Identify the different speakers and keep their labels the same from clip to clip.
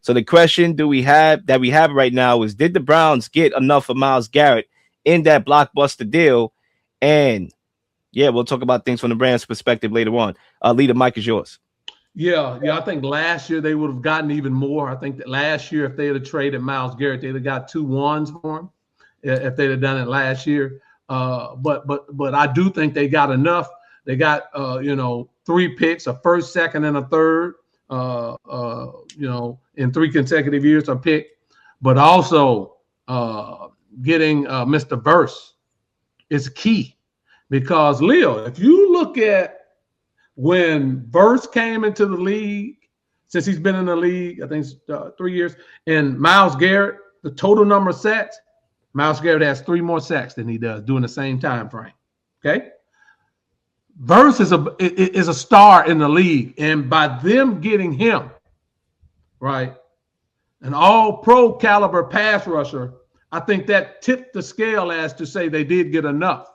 Speaker 1: So the question we have right now is, did the Browns get enough of Myles Garrett in that blockbuster deal? And yeah, we'll talk about things from the Browns perspective later on. Lee, the mic is yours.
Speaker 2: Yeah. I think last year they would have gotten even more. I think that last year, if they had traded Myles Garrett, they'd have got 2 ones for him if they'd have done it last year. But I do think they got enough. They got 3 picks, a first, second, and a third. In 3 consecutive years, a pick. But also getting Mr. Verse is key, because Leo, if you look at when Verse came into the league, since he's been in the league, I think it's 3 years, and Myles Garrett, the total number of sacks, Myles Garrett has 3 more sacks than he does during the same time frame. Okay, Verse is a star in the league, and by them getting him, right, an all-pro caliber pass rusher, I think that tipped the scale as to say they did get enough,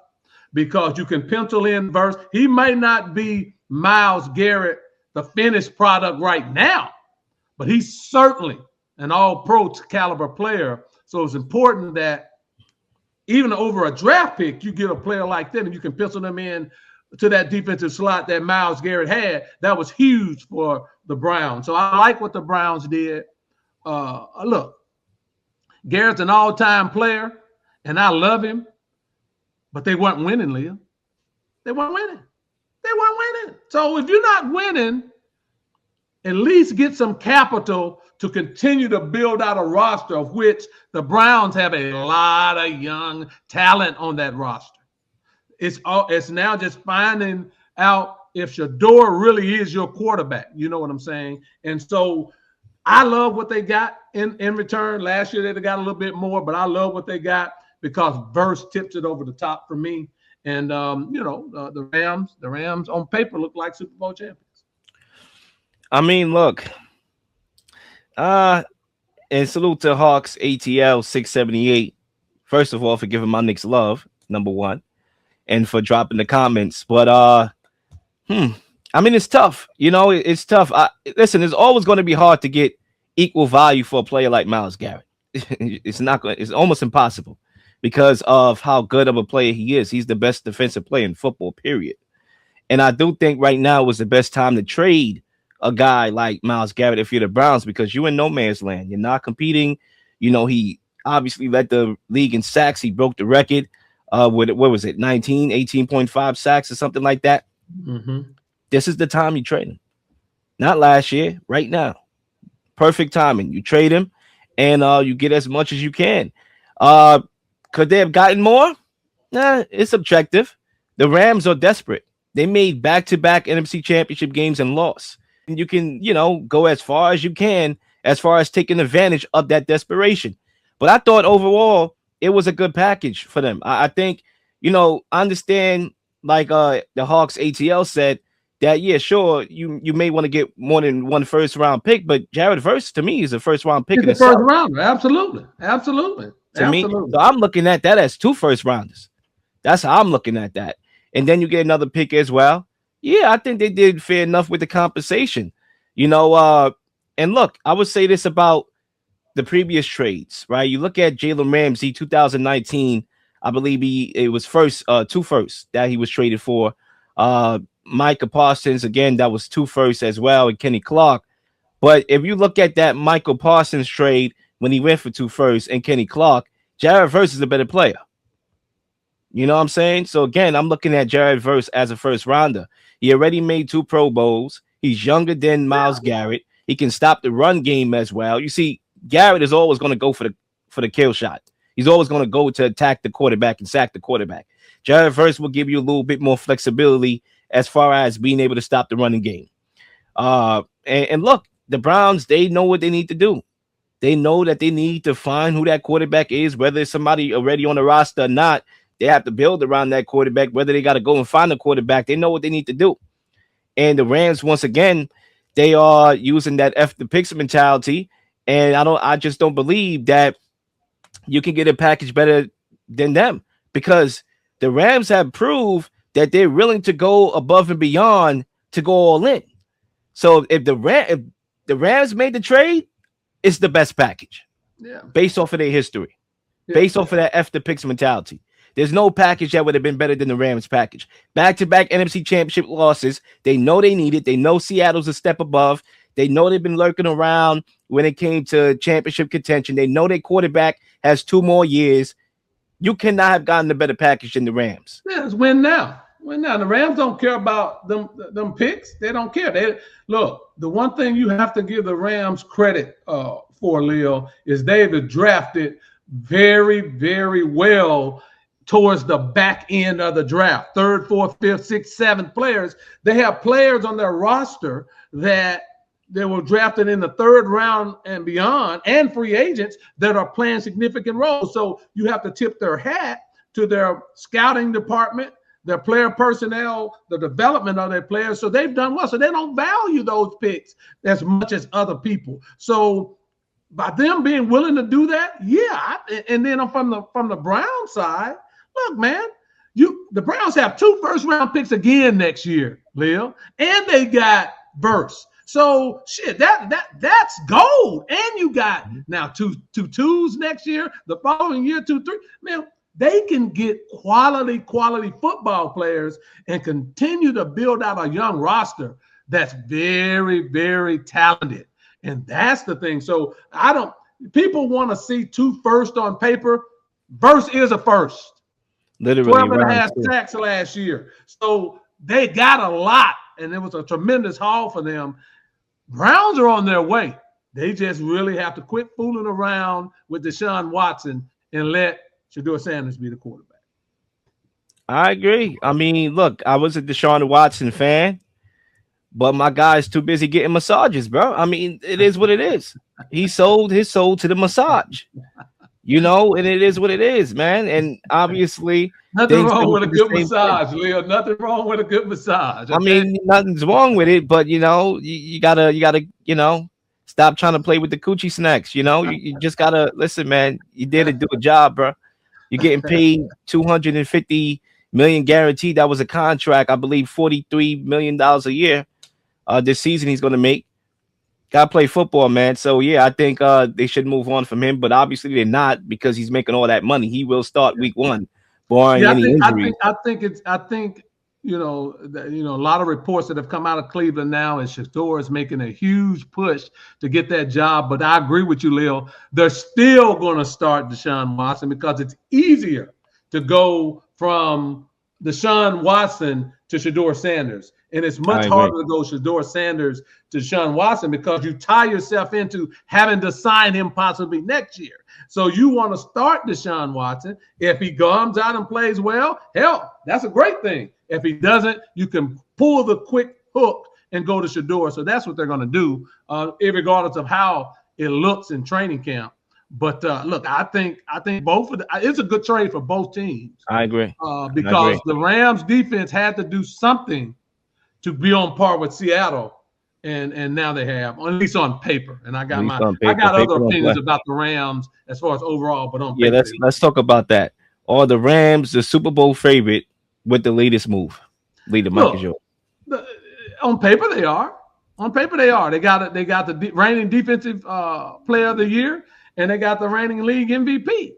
Speaker 2: because you can pencil in Verse. He might not be Myles Garrett, the finished product right now, but he's certainly an all-pro caliber player. So it's important that even over a draft pick, you get a player like that and you can pencil them in to that defensive slot that Myles Garrett had. That was huge for the Browns. So I like what the Browns did. Look, Garrett's an all-time player, and I love him, but they weren't winning, Leah. They weren't winning. So if you're not winning, at least get some capital to continue to build out a roster, of which the Browns have a lot of young talent on that roster. It's now just finding out if Shador really is your quarterback. You know what I'm saying? And so I love what they got in return. Last year they got a little bit more, but I love what they got because Verse tips it over the top for me. And the Rams on paper look like Super Bowl champions.
Speaker 1: I mean, look, and salute to Hawks ATL 678. First of all, for giving my Knicks love, number one, and for dropping the comments. But I mean, it's tough. It's tough. Listen, it's always going to be hard to get equal value for a player like Myles Garrett. It's almost impossible because of how good of a player he is. He's the best defensive player in football, period. And I do think right now was the best time to trade a guy like Myles Garrett if you're the Browns, because you're in no man's land. You're not competing. He obviously led the league in sacks. He broke the record with, what was it, 18.5 sacks or something like that.
Speaker 2: Mm-hmm. This
Speaker 1: is the time you trade him. Not last year, right now. Perfect timing. You trade him and you get as much as you can. Could they have gotten more? Nah, it's subjective. The Rams are desperate. They made back-to-back NFC championship games and lost. And you can, go as far as you can as far as taking advantage of that desperation. But I thought overall it was a good package for them. I think, I understand, like the Hawks ATL said, that, yeah, sure, you may want to get more than one first-round pick, but Jared Verse, to me, is a first-round pick.
Speaker 2: It's a first-rounder, absolutely.
Speaker 1: To me, so I'm looking at that as 2 first-rounders. That's how I'm looking at that. And then you get another pick as well. Yeah, I think they did fair enough with the compensation. And look, I would say this about the previous trades, right? You look at Jalen Ramsey, 2019, I believe it was 2 firsts that he was traded for. Micah Parsons, again, that was 2 firsts as well, and Kenny Clark. But if you look at that Michael Parsons trade when he went for 2 firsts and Kenny Clark, Jared Verse is a better player. You know what I'm saying? So again, I'm looking at Jared Verse as a first rounder. He already made 2 Pro Bowls. He's younger than Myles Garrett. He can stop the run game as well. You see, Garrett is always going to go for the kill shot. He's always going to go to attack the quarterback and sack the quarterback. Jared Verse will give you a little bit more flexibility as far as being able to stop the running game. And look, the Browns, they know what they need to do. They know that they need to find who that quarterback is, whether it's somebody already on the roster or not. They have to build around that quarterback, whether they got to go and find a quarterback. They know what they need to do. And the Rams, once again, they are using that F the picks mentality. And I just don't believe that you can get a package better than them, because the Rams have proved that they're willing to go above and beyond to go all in. So if the Rams made the trade, it's the best package.
Speaker 2: Yeah.
Speaker 1: Based off of their history. Yeah. Based off of that F the picks mentality. There's no package that would have been better than the Rams package. Back-to-back NFC Championship losses. They know they need it. They know Seattle's a step above. They know they've been lurking around when it came to championship contention. They know their quarterback has 2 more years. You cannot have gotten a better package than the Rams.
Speaker 2: Yeah, it's win now. Win now. The Rams don't care about them picks. They don't care. They look. The one thing you have to give the Rams credit for, Leo, is they've drafted very, very well towards the back end of the draft. 3rd, 4th, 5th, 6th, 7th players. They have players on their roster that they were drafted in the 3rd round and beyond, and free agents that are playing significant roles. So you have to tip their hat to their scouting department, their player personnel, the development of their players. So they've done well. So they don't value those picks as much as other people. So by them being willing to do that, yeah. And then from the Brown side, look, man, the Browns have 2 first-round picks again next year, Leo, and they got Verse. So shit, that's gold. And you got now two twos next year, the following year, 2, 3. Man, they can get quality football players and continue to build out a young roster that's very, very talented. And that's the thing. So people want to see 2 firsts on paper. Verse is a first.
Speaker 1: Literally
Speaker 2: 12.5 sacks last year. So they got a lot, and it was a tremendous haul for them. Browns are on their way. They just really have to quit fooling around with Deshaun Watson and let Shedeur Sanders be the quarterback.
Speaker 1: I agree. I mean, look, I was a Deshaun Watson fan, but my guy's too busy getting massages, bro. I mean, it is what it is. He sold his soul to the massage, and it is what it is, man. And obviously,
Speaker 2: nothing wrong with a good massage, Leo. Nothing wrong with a good massage. Okay?
Speaker 1: I mean, nothing's wrong with it, but you gotta, stop trying to play with the coochie snacks. You just gotta listen, man. You did do a job, bro. You're getting paid $250 million guaranteed. That was a contract, I believe, $43 million a year. This season he's gonna make. Gotta play football, man. So yeah, I think they should move on from him, but obviously they're not because he's making all that money. He will start week 1, barring any injury.
Speaker 2: I think a lot of reports that have come out of Cleveland now, and Shedeur is making a huge push to get that job. But I agree with you, Leo. They're still going to start Deshaun Watson because it's easier to go from Deshaun Watson to Shedeur Sanders. And it's much harder to go Shedeur Sanders to Deshaun Watson because you tie yourself into having to sign him possibly next year. So you want to start Deshaun Watson. If he comes out and plays well, hell, that's a great thing. If he doesn't, you can pull the quick hook and go to Shedeur. So that's what they're going to do, regardless of how it looks in training camp. But look, I think both of it's a good trade for both teams.
Speaker 1: I agree.
Speaker 2: Because the Rams defense had to do something to be on par with Seattle, and now they have, at least on paper. And I got other opinions about the Rams as far as overall, but on paper.
Speaker 1: Yeah, let's talk about that. Are the Rams the Super Bowl favorite with the latest move? Leader, Mike is yours.
Speaker 2: On paper, they are. On paper, they are. They got the reigning defensive player of the year, and they got the reigning league MVP.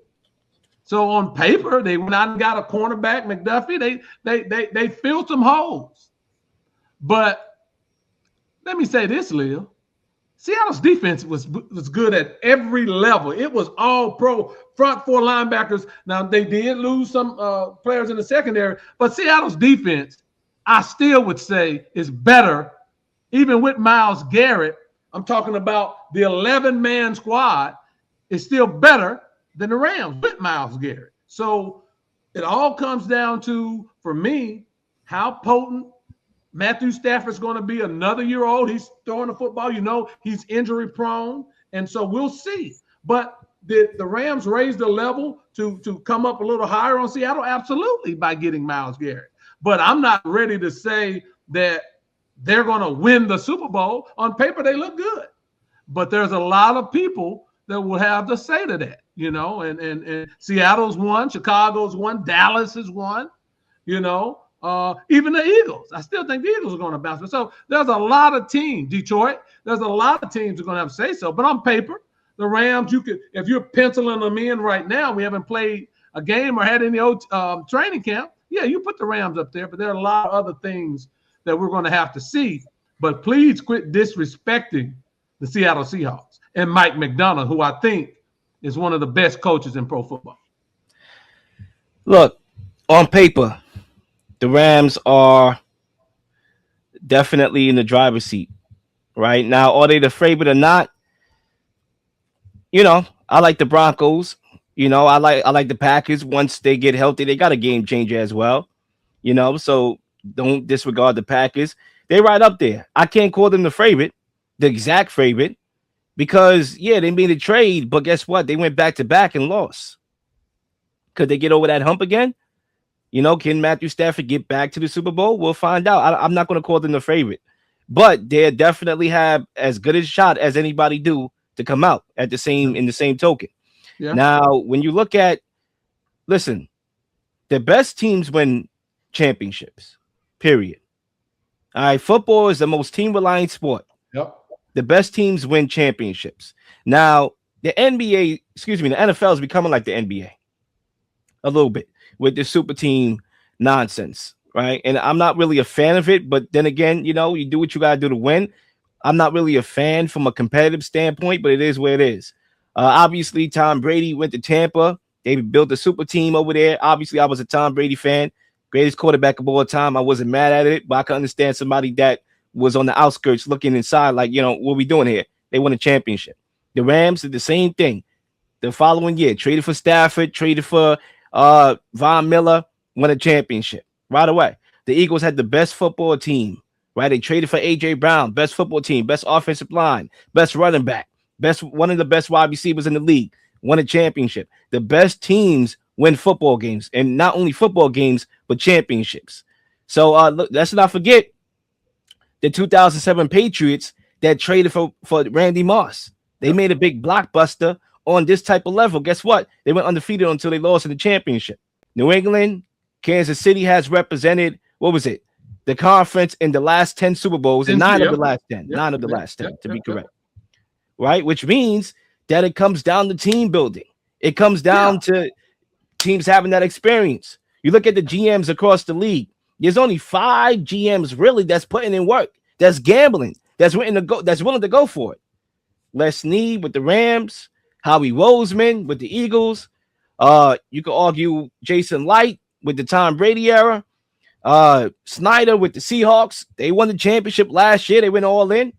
Speaker 2: So on paper, they went out and got a cornerback, McDuffie. They filled some holes. But let me say this, Leo. Seattle's defense was good at every level. It was all pro, front 4 linebackers. Now, they did lose some players in the secondary, but Seattle's defense, I still would say, is better, even with Myles Garrett. I'm talking about the 11-man squad is still better than the Rams with Myles Garrett. So it all comes down to, for me, how potent Matthew Stafford's going to be. Another year old. He's throwing the football. He's injury prone. And so we'll see. But did the Rams raise the level to come up a little higher on Seattle? Absolutely, by getting Myles Garrett. But I'm not ready to say that they're going to win the Super Bowl. On paper, they look good. But there's a lot of people that will have to say to that, and Seattle's won, Chicago's won, Dallas has won, Even the Eagles. I still think the Eagles are going to bounce back. So there's a lot of teams. Detroit, there's a lot of teams are going to have to say so. But on paper, the Rams, you could, if you're penciling them in right now, we haven't played a game or had any training camp. Yeah, you put the Rams up there, but there are a lot of other things that we're going to have to see. But please quit disrespecting the Seattle Seahawks and Mike McDonough, who I think is one of the best coaches in pro football.
Speaker 1: Look, on paper, the Rams are definitely in the driver's seat right now. Are they the favorite or not? You know, I like the Broncos. You know, I like the Packers. Once they get healthy, they got a game changer as well. You know, so don't disregard the Packers. They're right up there. I can't call them the favorite, the exact favorite, because, yeah, they made a trade, but guess what? They went back-to-back and lost. Could they get over that hump again? You know, can Matthew Stafford get back to the Super Bowl? We'll find out. I'm not going to call them the favorite, but they definitely have as good a shot as anybody do to come out in the same token. Yeah. Now, when you look at, listen, the best teams win championships, period. All right, football is the most team-reliant sport.
Speaker 2: Yep.
Speaker 1: The best teams win championships. Now, the NFL is becoming like the NBA a little bit with the super team nonsense, right? And I'm not really a fan of it, but then again, you know, you do what you got to do to win. I'm not really a fan from a competitive standpoint, but it is where it is. Obviously, Tom Brady went to Tampa. They built a super team over there. Obviously, I was a Tom Brady fan. Greatest quarterback of all time. I wasn't mad at it, but I can understand somebody that was on the outskirts looking inside like, you know, what are we doing here? They won a championship. The Rams did the same thing. The following year, traded for Stafford, traded for Von Miller, won a championship right away. The Eagles had the best football team, right? They traded for A.J. Brown, best football team, best offensive line, best running back, one of the best wide receivers in the league, won a championship. The best teams win football games, and not only football games, but championships. So look, let's not forget the 2007 Patriots that traded for Randy Moss. They made a big blockbuster on this type of level. Guess what? They went undefeated until they lost in the championship. New England, Kansas City has represented, what was it? The conference in the last 10 Super Bowls, and 9 of the last 10. 9 of the last 10, to be correct. Right? Which means that it comes down to team building. It comes down to teams having that experience. You look at the GMs across the league. There's only 5 GMs really that's putting in work, that's gambling, that's willing to go for it. Les Snead with the Rams, Howie Roseman with the Eagles. You could argue Jason Light with the Tom Brady era. Snyder with the Seahawks. They won the championship last year. They went all in.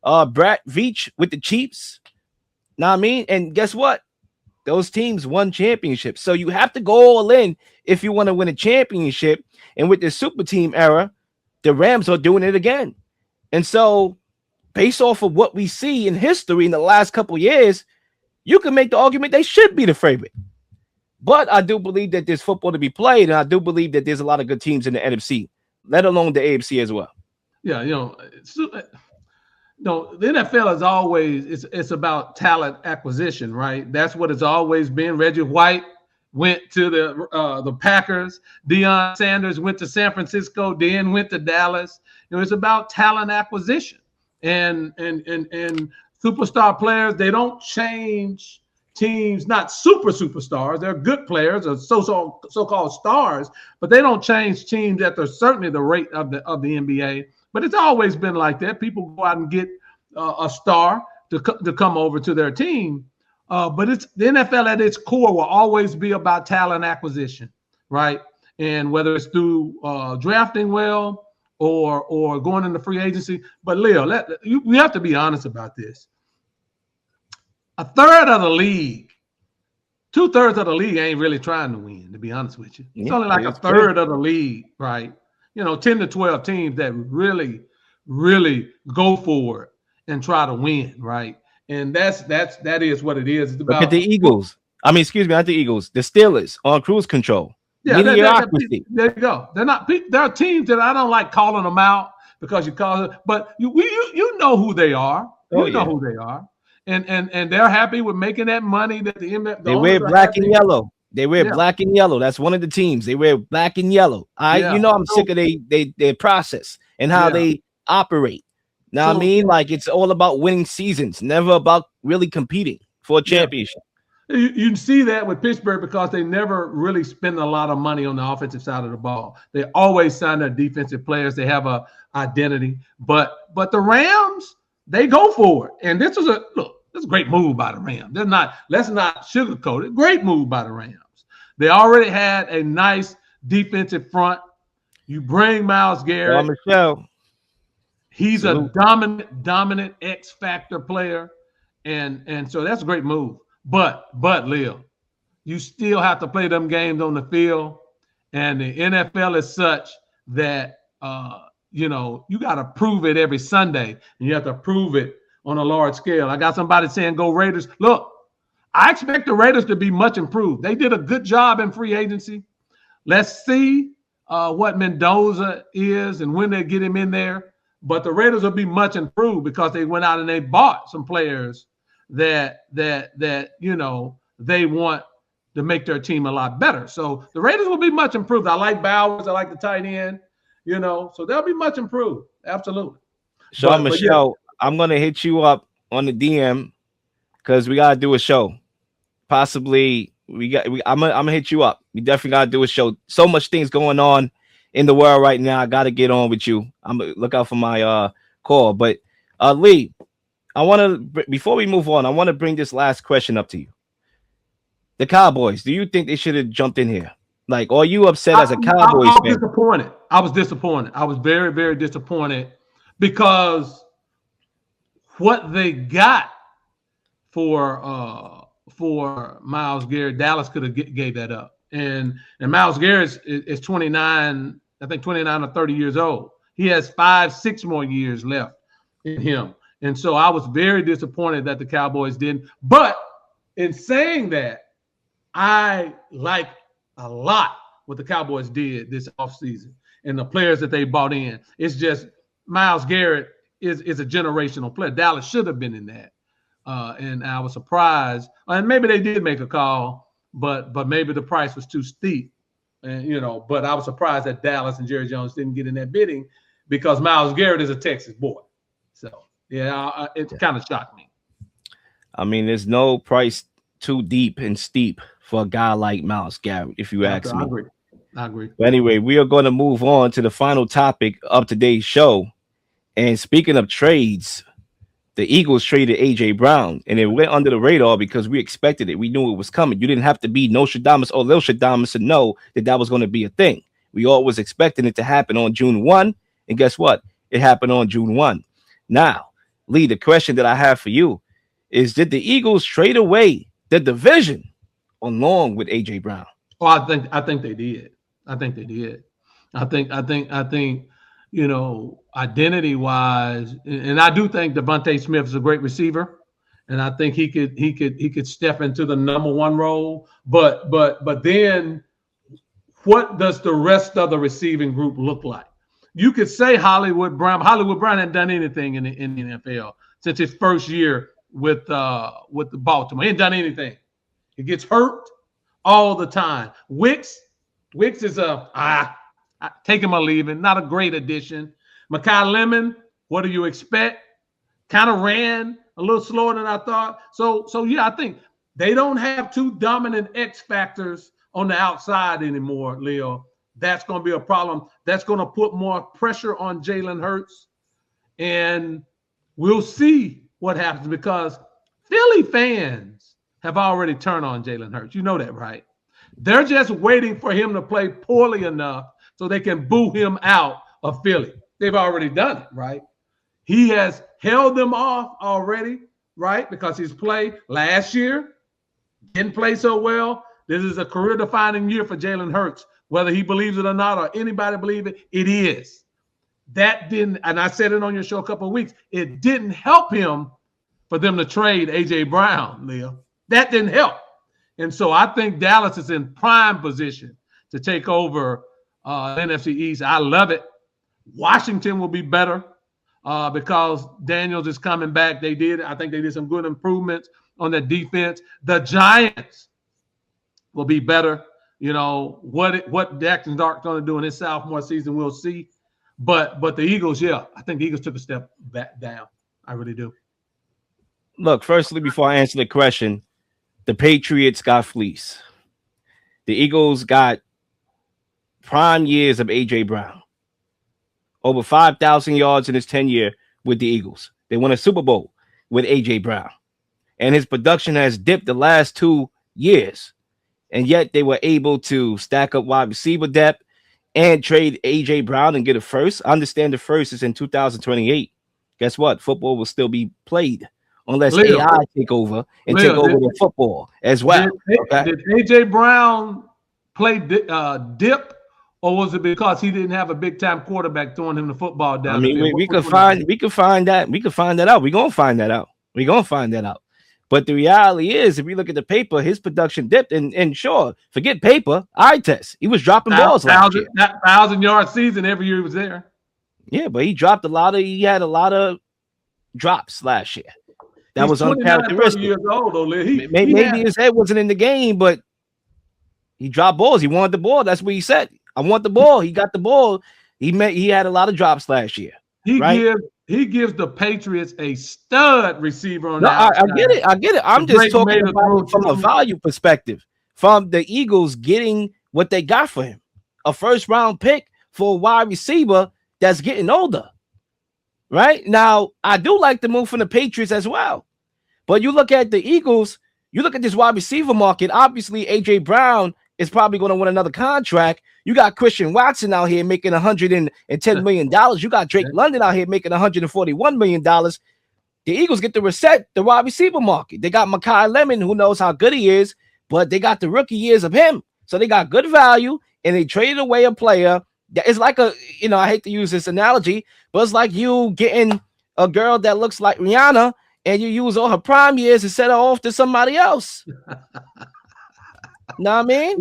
Speaker 1: Brad Veach with the Chiefs. Know what I mean? And guess what? Those teams won championships. So you have to go all in if you want to win a championship. And with the super team era, the Rams are doing it again. And so based off of what we see in history in the last couple of years, you can make the argument they should be the favorite. But I do believe that there's football to be played, and I do believe that there's a lot of good teams in the NFC, let alone the AFC as well.
Speaker 2: Yeah, the NFL is always it's about talent acquisition, right? That's what it's always been. Reggie White went to the Packers. Deion Sanders went to San Francisco. Dan went to Dallas. It's about talent acquisition, and superstar players. They don't change teams, not superstars. They're good players or so-called stars, but they don't change teams at certainly the rate of the NBA. But it's always been like that. People go out and get a star to come over to their team. But it's the NFL at its core will always be about talent acquisition, right? And whether it's through drafting well or going into free agency. But Leo, we have to be honest about this. A third of the league, 2/3 of the league ain't really trying to win, to be honest with you. It's only like a third of the league, right? 10 to 12 teams that really, really go for it and try to win, right? And that is what it is. It's about,
Speaker 1: look at the Eagles. I mean, excuse me, not the Eagles. The Steelers on cruise control.
Speaker 2: Yeah, there you go. There are teams that I don't like calling them out because you call it, but you know who they are. You know who they are. And they're happy with making that money that
Speaker 1: they wear black and yellow. They wear black and yellow. That's one of the teams. They wear black and yellow. I'm sick of their process and how they operate. Now, I mean, like, it's all about winning seasons, never about really competing for a championship.
Speaker 2: You see that with Pittsburgh because they never really spend a lot of money on the offensive side of the ball. They always sign their defensive players. They have a identity. But the Rams, they go for it. And this is a great move by the Rams. Let's not sugarcoat it. Great move by the Rams. They already had a nice defensive front. You bring Myles Garrett.
Speaker 1: Michelle.
Speaker 2: He's a dominant X factor player. And so that's a great move. But Leel, you still have to play them games on the field, and the NFL is such that you got to prove it every Sunday, and you have to prove it on a large scale. I got somebody saying, "Go Raiders!" Look, I expect the Raiders to be much improved. They did a good job in free agency. Let's see what Mendoza is and when they get him in there. But the Raiders will be much improved because they went out and they bought some players that they want to make their team a lot better. So the Raiders will be much improved. I like Bowers. I like the tight end, so they'll be much improved. Absolutely.
Speaker 1: So, Michelle, I'm going to hit you up on the DM because we got to do a show. Possibly I'm going to hit you up. We definitely got to do a show. So much things going on in the world right now. I got to get on with you. I'm going to look out for my call. But Lee, before we move on, I want to bring this last question up to you. The Cowboys, do you think they should have jumped in here? Like, are you upset as a Cowboys fan?
Speaker 2: Disappointed. I was disappointed. I was very, very disappointed because what they got for Myles Garrett, Dallas could have gave that up. And Myles Garrett is 29, I think 29 or 30 years old. He has 5-6 more years left in him. And so I was very disappointed that the Cowboys didn't. But in saying that, I like a lot what the Cowboys did this offseason and the players that they bought in. It's just Myles Garrett is a generational player. Dallas should have been in that. And I was surprised. And maybe they did make a call, but maybe the price was too steep. And but I was surprised that Dallas and Jerry Jones didn't get in that bidding because Myles Garrett is a Texas boy. So yeah, it kind of shocked me.
Speaker 1: I mean, there's no price too deep and steep for a guy like Myles Garrett, if you ask me.
Speaker 2: I agree.
Speaker 1: But anyway, we are going to move on to the final topic of today's show. And speaking of trades, the Eagles traded A.J. Brown, and it went under the radar because we expected it. We knew it was coming. You didn't have to be Nostradamus or Lil Shadamus to know that was going to be a thing. We all was expecting it to happen on June 1, and guess what? It happened on June 1. Now, Lee, the question that I have for you is, did the Eagles trade away the division along with A.J. Brown?
Speaker 2: Oh, I think they did. I think they did. I think identity-wise, and I do think Devontae Smith is a great receiver, and I think he could step into the number one role. But then, what does the rest of the receiving group look like? You could say Hollywood Brown. Hollywood Brown hadn't done anything in the NFL since his first year with the Baltimore. He ain't done anything. He gets hurt all the time. Wicks is take him or leave him. Not a great addition. Mekhi Lemon, what do you expect? Kind of ran a little slower than I thought. So yeah, I think they don't have two dominant X factors on the outside anymore, Leo. That's going to be a problem. That's going to put more pressure on Jalen Hurts. And we'll see what happens because Philly fans have already turned on Jalen Hurts. You know that, right? They're just waiting for him to play poorly enough so they can boo him out of Philly. They've already done it, right? He has held them off already, right? Because his play last year didn't play so well. This is a career-defining year for Jalen Hurts. Whether he believes it or not, or anybody believe it, it is. That didn't, and I said it on your show a couple of weeks, it didn't help him for them to trade A.J. Brown, Leo. That didn't help. And so I think Dallas is in prime position to take over NFC East. I love it. Washington will be better because Daniels is coming back. I think they did some good improvements on their defense. The Giants will be better. You know, what Jackson Dart's going to do in his sophomore season, we'll see. But the Eagles, yeah, I think the Eagles took a step back down. I really do.
Speaker 1: Look, firstly, before I answer the question, the Patriots got fleeced. The Eagles got prime years of A.J. Brown. Over 5,000 yards in his tenure with the Eagles. They won a Super Bowl with A.J. Brown. And his production has dipped the last 2 years. And yet they were able to stack up wide receiver depth and trade A.J. Brown and get a first. I understand the first is in 2028. Guess what? Football will still be played unless
Speaker 2: Leel,
Speaker 1: AI take over and take over the football as well.
Speaker 2: Did A.J. Brown play dip, or was it because he didn't have a big-time quarterback throwing him the football down?
Speaker 1: I mean, we could find that. We could find that out. We're going to find that out. We're going to find that out. But the reality is, if you look at the paper, his production dipped. And sure, forget paper, eye test. He was dropping balls last year.
Speaker 2: That 1,000-yard season every year he was there.
Speaker 1: Yeah, but he had a lot of drops last year. That was uncharacteristic.
Speaker 2: Years old, though,
Speaker 1: maybe his head wasn't in the game, but he dropped balls. He wanted the ball. That's what he said. I want the ball. He got the ball. He had a lot of drops last year.
Speaker 2: He gives the Patriots a stud receiver on
Speaker 1: that. I get it. I'm just talking about from a value perspective. From the Eagles getting what they got for him. A first-round pick for a wide receiver that's getting older. Right? Now, I do like the move from the Patriots as well. But you look at the Eagles, you look at this wide receiver market, obviously A.J. Brown is probably going to win another contract. You got Christian Watson out here making $110 million. You got Drake London out here making $141 million. The Eagles get to reset the wide receiver market. They got Mekhi Lemon, who knows how good he is, but they got the rookie years of him. So they got good value, and they traded away a player. It's like I hate to use this analogy, but it's like you getting a girl that looks like Rihanna, and you use all her prime years and set her off to somebody else. Know what I mean?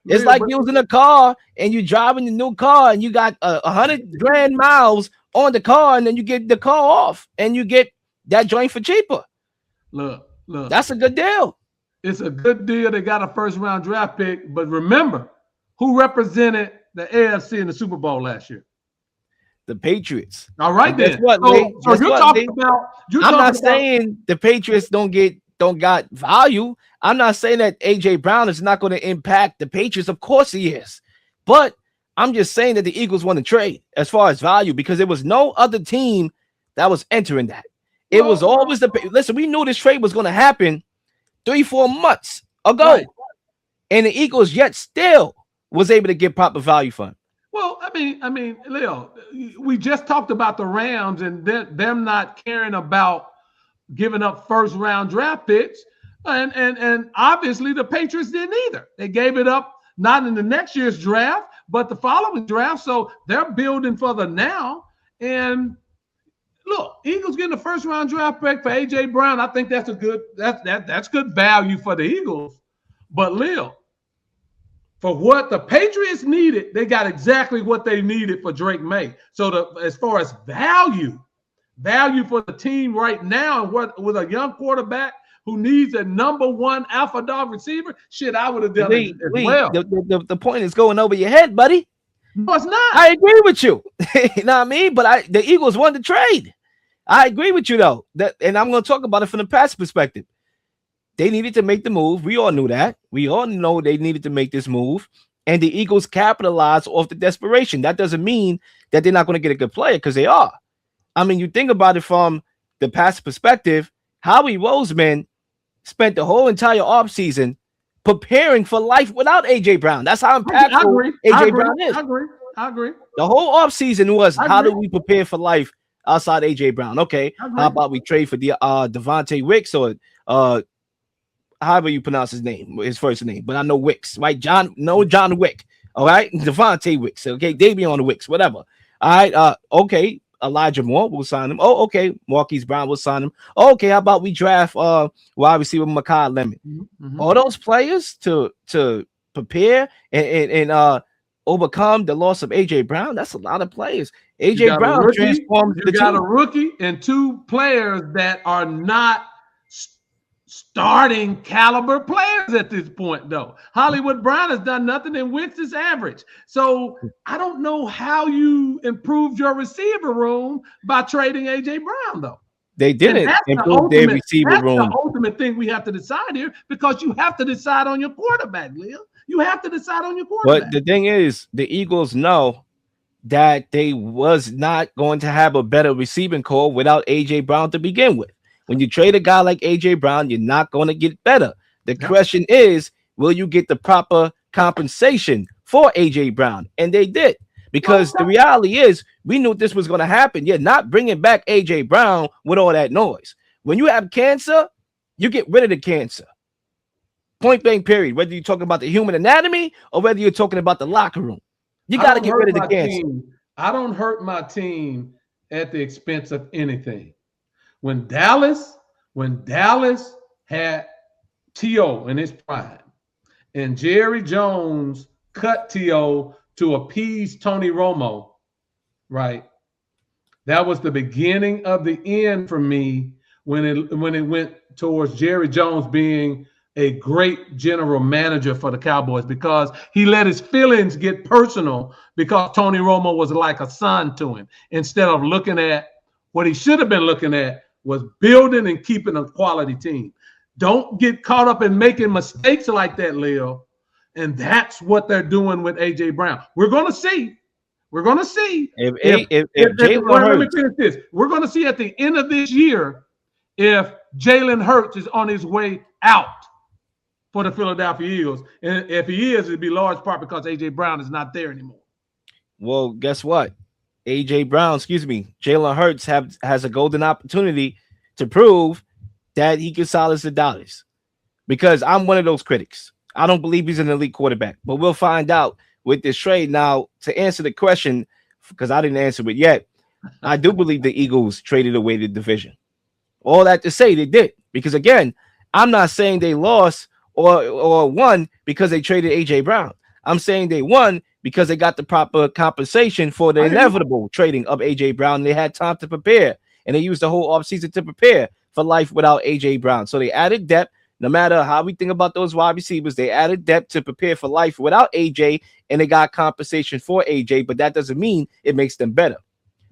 Speaker 1: It's like using a car and you driving the new car and you got 100 grand miles on the car, and then you get the car off and you get that joint for cheaper.
Speaker 2: Look,
Speaker 1: that's a good deal.
Speaker 2: It's a good deal. They got a first-round draft pick, but remember who represented the AFC in the Super Bowl last year?
Speaker 1: The Patriots.
Speaker 2: All right, then.
Speaker 1: What,
Speaker 2: so you're talking about. I'm
Speaker 1: not saying the Patriots don't got value. I'm not saying that A.J. Brown is not going to impact the Patriots. Of course he is. But I'm just saying that the Eagles want to trade as far as value, because there was no other team that was entering that. It was always listen, we knew this trade was going to happen 3-4 months ago. Right. And the Eagles yet still was able to get proper value for him.
Speaker 2: Well, I mean, Leo, we just talked about the Rams and them not caring about giving up first-round draft picks, and obviously the Patriots didn't either. They gave it up not in the next year's draft, but the following draft. So they're building for the now. And look, Eagles getting a first-round draft pick for A.J. Brown. I think that's that's good value for the Eagles. But Leo, for what the Patriots needed, they got exactly what they needed for Drake May. So as far as value for the team right now, and with a young quarterback who needs a number one alpha dog receiver, shit, I would have done it as well.
Speaker 1: The point is going over your head, buddy.
Speaker 2: No, it's not.
Speaker 1: I agree with you. You know what I mean? But the Eagles won the trade. I agree with you, though. And I'm going to talk about it from the past perspective. They needed to make the move. We all knew that. We all know they needed to make this move. And the Eagles capitalized off the desperation. That doesn't mean that they're not going to get a good player, because they are. I mean, you think about it from the past perspective, Howie Roseman spent the whole entire offseason preparing for life without A.J. Brown. That's how impactful A.J. Brown is.
Speaker 2: I agree.
Speaker 1: The whole offseason was, how do we prepare for life outside A.J. Brown? Okay, how about we trade for the Devontae Wicks, or however you pronounce his first name, but I know Wicks, right? John Wick. All right, Devontae Wicks. Okay, Davion Wicks, whatever. All right, okay. Elijah Moore, we'll sign him. Oh, okay. Marquise Brown, we'll sign him. Oh, okay, how about we draft wide receiver Mekhi Lemon? Mm-hmm. All those players to prepare and overcome the loss of A.J. Brown. That's a lot of players. A.J. Brown transformed the team.
Speaker 2: You got a rookie and two players that are not starting caliber players at this point, though. Hollywood Brown has done nothing, and Wentz is average. So I don't know how you improved your receiver room by trading AJ Brown, though.
Speaker 1: They didn't improve their receiver room.
Speaker 2: That's the ultimate thing we have to decide here, because you have to decide on your quarterback, Leel. You have to decide on your quarterback.
Speaker 1: But the thing is, the Eagles know that they was not going to have a better receiving core without AJ Brown to begin with. When you trade a guy like AJ Brown, you're not going to get better. The question is, will you get the proper compensation for AJ Brown? And they did, because the reality is, we knew this was going to happen. You're not bringing back AJ Brown with all that noise. When you have cancer, you get rid of the cancer. Point blank, period. Whether you're talking about the human anatomy or whether you're talking about the locker room, you got to get rid of the cancer.
Speaker 2: I don't hurt my team at the expense of anything. When Dallas had T.O. in his prime, and Jerry Jones cut T.O. to appease Tony Romo, right? That was the beginning of the end for me when it went towards Jerry Jones being a great general manager for the Cowboys, because he let his feelings get personal because Tony Romo was like a son to him, instead of looking at what he should have been looking at was building and keeping a quality team. Don't get caught up in making mistakes like that, Leel. And that's what they're doing with AJ Brown. We're going to see. We're going to see. Let me finish this. We're going to see at the end of this year if Jalen Hurts is on his way out for the Philadelphia Eagles. And if he is, it'd be large part because AJ Brown is not there anymore.
Speaker 1: Well, guess what? Jalen Hurts has a golden opportunity to prove that he can silence the doubters, because I'm one of those critics. I don't believe he's an elite quarterback, but we'll find out with this trade. Now, to answer the question, because I didn't answer it yet, I do believe the Eagles traded away the division. All that to say they did, because again, I'm not saying they lost or won because they traded AJ Brown. I'm saying they won because they got the proper compensation for the inevitable trading of AJ Brown. They had time to prepare, and they used the whole offseason to prepare for life without AJ Brown. So they added depth. No matter how we think about those wide receivers, they added depth to prepare for life without AJ, and they got compensation for AJ, but that doesn't mean it makes them better.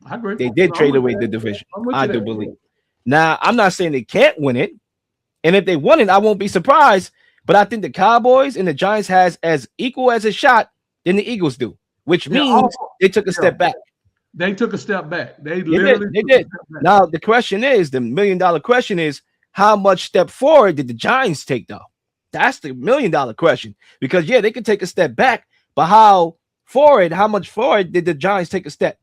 Speaker 2: I agree.
Speaker 1: They did trade away the division. I do believe. Now, I'm not saying they can't win it, and if they won it, I won't be surprised. But I think the Cowboys and the Giants has as equal as a shot than the Eagles do, which means they took a step back.
Speaker 2: They took a step back. They
Speaker 1: did. Now, the question is, the $1 million question is, how much step forward did the Giants take, though? That's the $1 million question. Because, yeah, they could take a step back, but how much forward did the Giants take a step?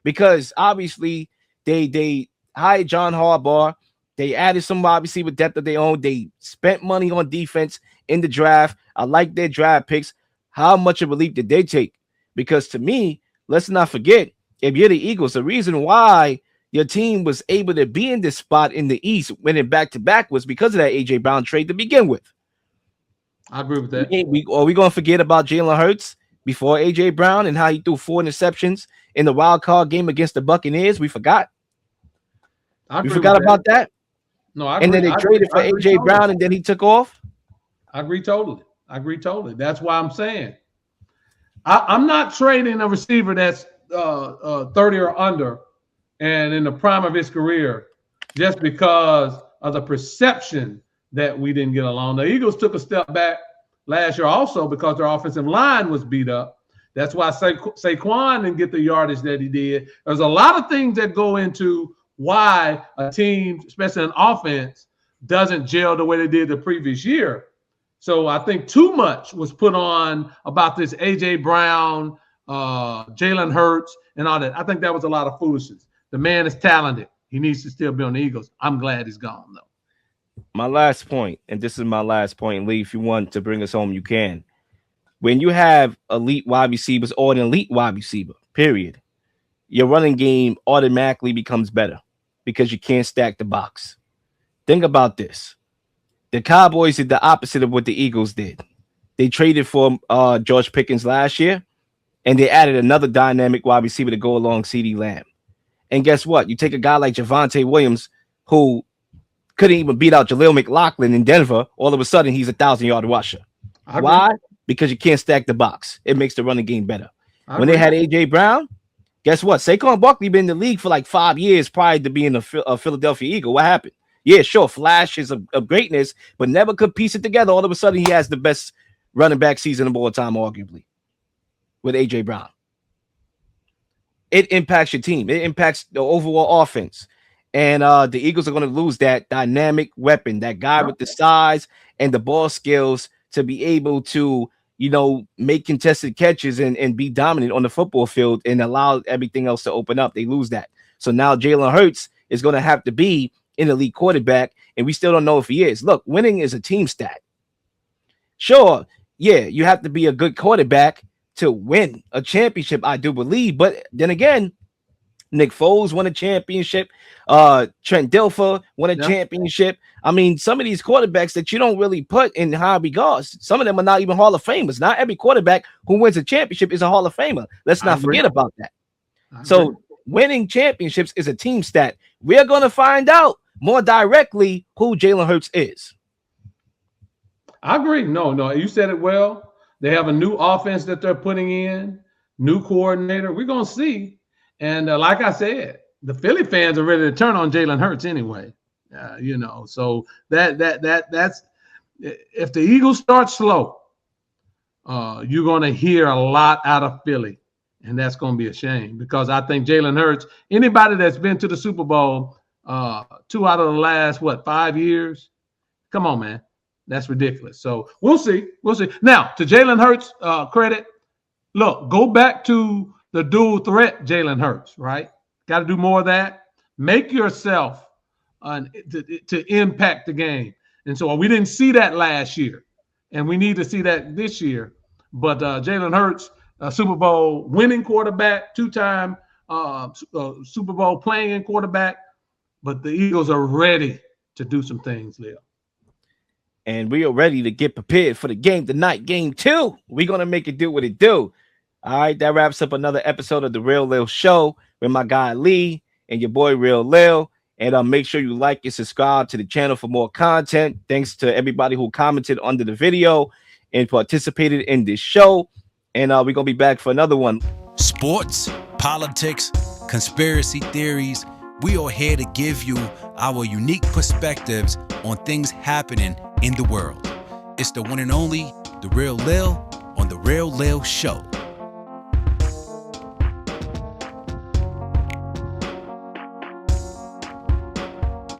Speaker 1: Because, obviously, they hired John Harbaugh. They added some wide receiver depth of their own. They spent money on defense in the draft. I like their draft picks. How much of a leap did they take? Because to me, let's not forget, if you're the Eagles, the reason why your team was able to be in this spot in the East, winning back-to-back, was because of that A.J. Brown trade to begin with.
Speaker 2: I agree with that.
Speaker 1: Are we going to forget about Jalen Hurts before A.J. Brown and how he threw 4 interceptions in the wild card game against the Buccaneers? We forgot. We forgot about that.
Speaker 2: No, I
Speaker 1: agree. And then they traded for A.J. Brown, and then he took off.
Speaker 2: I agree totally. That's why I'm saying I'm not trading a receiver that's 30 or under and in the prime of his career just because of the perception that we didn't get along. The Eagles took a step back last year also because their offensive line was beat up. That's why Saquon didn't get the yardage that he did. There's a lot of things that go into why a team, especially an offense, doesn't gel the way they did the previous year. So I think too much was put on about this A.J. Brown, Jalen Hurts, and all that. I think that was a lot of foolishness. The man is talented. He needs to still be on the Eagles. I'm glad he's gone, though.
Speaker 1: My last point, and this is my last point, Lee, if you want to bring us home, you can. When you have elite wide receivers or an elite wide receiver, period, your running game automatically becomes better because you can't stack the box. Think about this. The Cowboys did the opposite of what the Eagles did. They traded for George Pickens last year, and they added another dynamic wide receiver to go along CeeDee Lamb. And guess what? You take a guy like Javonte Williams, who couldn't even beat out Jaleel McLaughlin in Denver. All of a sudden, he's a 1,000-yard rusher. Why? Because you can't stack the box. It makes the running game better. When they had A.J. Brown, guess what? Saquon Barkley been in the league for like 5 years prior to being a Philadelphia Eagle. What happened? Yeah, sure, flashes of greatness, but never could piece it together. All of a sudden, he has the best running back season of all time, arguably, with A.J. Brown. It impacts your team. It impacts the overall offense. And the Eagles are going to lose that dynamic weapon, that guy with the size and the ball skills to be able to, make contested catches and be dominant on the football field and allow everything else to open up. They lose that. So now Jalen Hurts is going to have to be an elite quarterback, and we still don't know if he is. Look, winning is a team stat. Sure, yeah, you have to be a good quarterback to win a championship, I do believe. But then again, Nick Foles won a championship. Trent Dilfer won a championship. I mean, some of these quarterbacks that you don't really put in high regards, some of them are not even Hall of Famers. Not every quarterback who wins a championship is a Hall of Famer. Let's not forget about that. So winning championships is a team stat. We're going to find out more directly who Jalen Hurts is.
Speaker 2: I agree. No, you said it well. They have a new offense that they're putting in, new coordinator. We're going to see. And like I said, the Philly fans are ready to turn on Jalen Hurts anyway. So that's if the Eagles start slow, you're going to hear a lot out of Philly, and that's going to be a shame because I think Jalen Hurts, anybody that's been to the Super Bowl 2 out of the last 5 years, come on, man, that's ridiculous. So we'll see. Now, to Jalen Hurts' credit, look, go back to the dual threat Jalen Hurts, right? Got to do more of that. Make yourself to impact the game. And so we didn't see that last year, and we need to see that this year. But Jalen Hurts, Super Bowl winning quarterback, 2-time Super Bowl playing quarterback. But the Eagles are ready to do some things, Leel.
Speaker 1: And we are ready to get prepared for the game tonight, game 2. We're going to make it do what it do. All right, that wraps up another episode of the Real Leel Show with my guy Lee and your boy Real Leel. And make sure you like and subscribe to the channel for more content. Thanks to everybody who commented under the video and participated in this show. And we're going to be back for another one.
Speaker 3: Sports, politics, conspiracy theories. We are here to give you our unique perspectives on things happening in the world. It's the one and only, The Real Leel on The Real Leel Show.